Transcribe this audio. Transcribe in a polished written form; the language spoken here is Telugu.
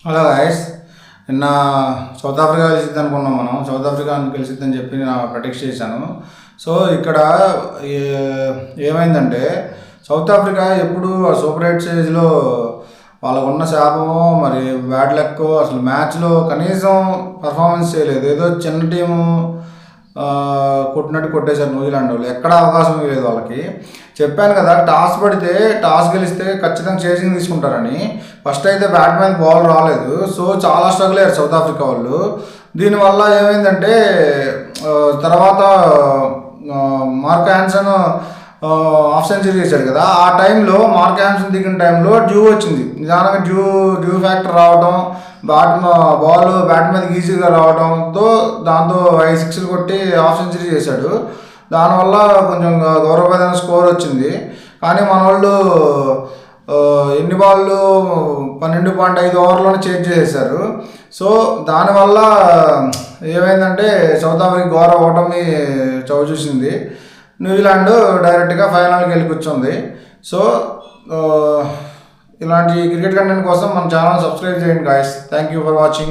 హలో గైస్, నిన్న సౌత్ ఆఫ్రికా గెలిచిద్ది అనుకున్నాం. సౌత్ ఆఫ్రికా గెలిచిద్దని చెప్పి నేను ప్రొటెక్ట్ చేశాను. సో ఇక్కడ ఏమైందంటే సౌత్ ఆఫ్రికా ఎప్పుడు సూపర్ 8 స్టేజ్లో వాళ్ళకు ఉన్న శాపమో మరి బ్యాడ్ లక్, అసలు మ్యాచ్లో కనీసం పర్ఫార్మెన్స్ చేయలేదు. ఏదో చిన్న టీము కొట్టినట్టు కొట్టేశారు న్యూజిలాండ్ వాళ్ళు. ఎక్కడ అవకాశం ఇవ్వలేదు వాళ్ళకి. చెప్పాను కదా, టాస్ పడితే టాస్ గెలిస్తే ఖచ్చితంగా చేసింగ్ తీసుకుంటారని. ఫస్ట్ అయితే బ్యాట్మెన్ బాల్ రాలేదు, సో చాలా స్ట్రగుల్ అయ్యారు సౌత్ ఆఫ్రికా వాళ్ళు. దీనివల్ల ఏమైందంటే తర్వాత మార్క్ యాన్సన్ హాఫ్ సెంచరీ చేశాడు కదా, ఆ టైంలో మార్క్ యాన్సన్ దిగిన టైంలో డ్యూ వచ్చింది. నిదానంగా డ్యూ ఫ్యాక్టర్ రావడం, బాల్ బ్యాట్ మీదకి ఈజీగా రావడంతో దాంతో 5 6లు కొట్టి హాఫ్ సెంచరీ చేశాడు. దానివల్ల కొంచెం గౌరవప్రదమైన స్కోర్ వచ్చింది. కానీ మన వాళ్ళు ఎన్ని బాళ్ళు 12.5 ఓవర్లోనే చేంజ్ చేసేసారు. సో దానివల్ల ఏమైందంటే సౌత్ ఆఫ్రికా ఘోర ఓటమి చవి చూసింది. న్యూజిలాండ్ డైరెక్ట్గా ఫైనల్కి వెళ్ళి కూర్చుంది. సో ఇలాంటి క్రికెట్ కంటెంట్ కోసం మన ఛానల్ సబ్స్క్రైబ్ చేయండి guys. Thank you for watching.